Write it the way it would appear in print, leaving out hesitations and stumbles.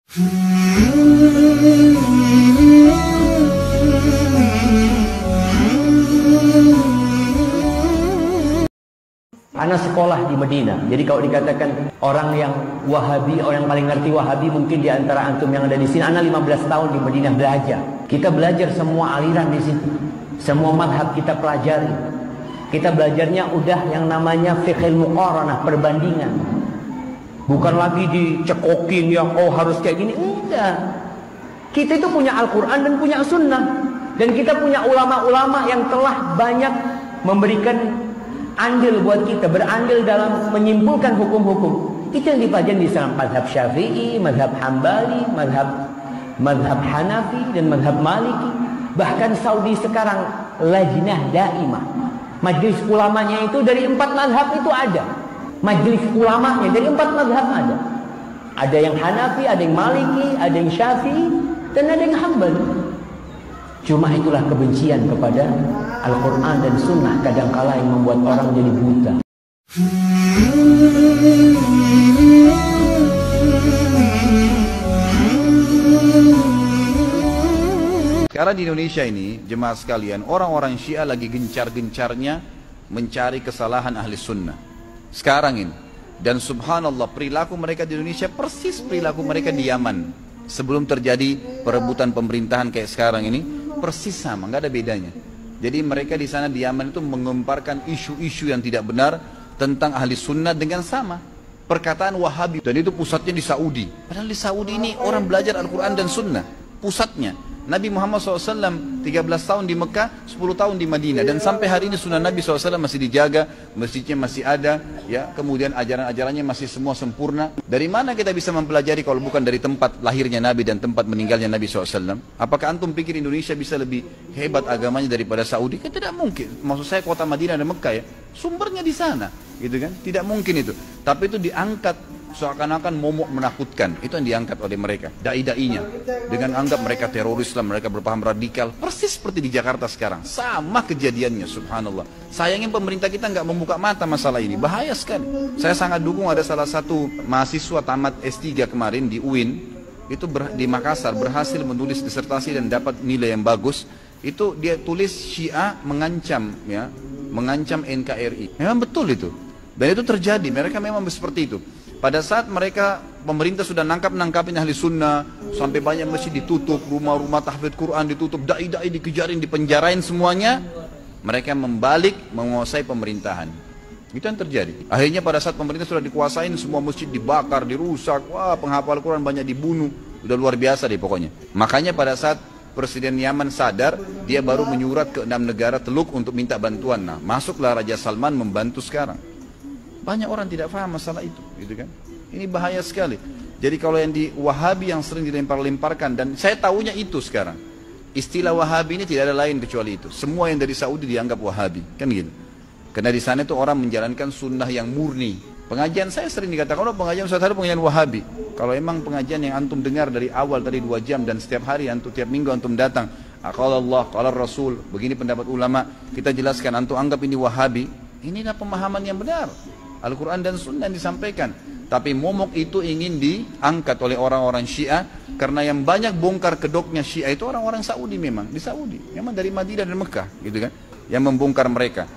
Ana sekolah di Medina. Jadi kalau dikatakan orang yang Wahabi, orang yang paling ngerti Wahabi mungkin di antara antum yang ada di sini. Ana 15 tahun di Medina belajar. Kita belajar semua aliran di situ. Semua madhab kita pelajari. Kita belajarnya udah yang namanya fiqhul muqaranah, perbandingan. Bukan lagi dicekokin yang oh harus kayak gini. Enggak. Kita itu punya Al-Quran dan punya Sunnah. Dan kita punya ulama-ulama yang telah banyak memberikan andil buat kita, berandil dalam menyimpulkan hukum-hukum. Itu yang dipelajari di dalam mazhab Syafi'i, mazhab Hambali, mazhab Hanafi dan mazhab Maliki. Bahkan Saudi sekarang lajnah daimah. Majelis ulamanya itu dari 4 mazhab itu ada. Majelis ulamanya dari 4 mazhab ada. Ada yang Hanafi, ada yang Maliki, ada yang Syafi'i, dan ada yang Hambali. Cuma itulah kebencian kepada Al-Quran dan Sunnah kadangkala yang membuat orang jadi buta. Sekarang di Indonesia ini, jemaah sekalian, orang-orang Syiah lagi gencar-gencarnya mencari kesalahan ahli sunnah. Sekarang ini. Dan subhanallah, perilaku mereka di Indonesia persis perilaku mereka di Yaman. Sebelum terjadi perebutan pemerintahan kayak sekarang ini, persis sama, nggak ada bedanya. Jadi mereka di sana di Yaman itu mengemparkan isu-isu yang tidak benar tentang ahli sunnah dengan sama perkataan Wahabi. Dan itu pusatnya di Saudi. Padahal di Saudi ini orang belajar Al-Quran dan Sunnah. Pusatnya Nabi Muhammad SAW 13 tahun di Mekah, 10 tahun di Madinah. Dan sampai hari ini sunnah Nabi SAW masih dijaga, masjidnya masih ada, ya. Kemudian ajaran-ajarannya masih semua sempurna. Dari mana kita bisa mempelajari kalau bukan dari tempat lahirnya Nabi dan tempat meninggalnya Nabi SAW? Apakah antum pikir Indonesia bisa lebih hebat agamanya daripada Saudi? Kan tidak mungkin. Maksud saya kota Madinah dan Mekah ya, sumbernya di sana, gitu kan? Tidak mungkin itu. Tapi itu diangkat seakan-akan momok menakutkan. Itu yang diangkat oleh mereka, dai-dainya, dengan anggap mereka teroris lah, mereka berpaham radikal. Persis seperti di Jakarta sekarang, sama kejadiannya, subhanallah. Sayangnya pemerintah kita nggak membuka mata masalah ini, bahaya sekali. Saya sangat dukung ada salah satu mahasiswa tamat S3 kemarin di UIN, itu di Makassar, berhasil menulis disertasi dan dapat nilai yang bagus. Itu dia tulis Syiah mengancam, ya, mengancam NKRI. Memang betul itu, dan itu terjadi. Mereka memang seperti itu. Pada saat mereka, pemerintah sudah nangkapin ahli sunnah, sampai banyak masjid ditutup, rumah-rumah tahfidz Quran ditutup, dai-dai dikejarin, dipenjarain semuanya, mereka membalik menguasai pemerintahan. Itu yang terjadi. Akhirnya pada saat pemerintah sudah dikuasain, semua masjid dibakar, dirusak, wah penghafal Quran banyak dibunuh, udah luar biasa deh pokoknya. Makanya pada saat Presiden Yaman sadar, dia baru menyurat ke 6 negara Teluk untuk minta bantuan. Nah, masuklah Raja Salman membantu sekarang. Banyak orang tidak paham masalah itu, gitu kan? Ini bahaya sekali. Jadi kalau yang di Wahabi yang sering dilempar-lemparkan, dan saya tahunya itu sekarang. Istilah Wahabi ini tidak ada lain kecuali itu. Semua yang dari Saudi dianggap Wahabi, kan gitu. Karena di sana itu orang menjalankan sunnah yang murni. Pengajian saya sering dikatakan, oh pengajian Ustaz Harun pengajian Wahabi. Kalau emang pengajian yang antum dengar dari awal tadi 2 jam dan setiap hari antum tiap minggu antum datang, qala Allah, qala Rasul, begini pendapat ulama, kita jelaskan antum anggap ini Wahabi. Inilah pemahaman yang benar. Al-Quran dan Sunnah yang disampaikan. Tapi momok itu ingin diangkat oleh orang-orang Syiah, karena yang banyak bongkar kedoknya Syiah itu orang-orang Saudi. Memang di Saudi, memang dari Madinah dan Mekah, gitu kan, yang membongkar mereka.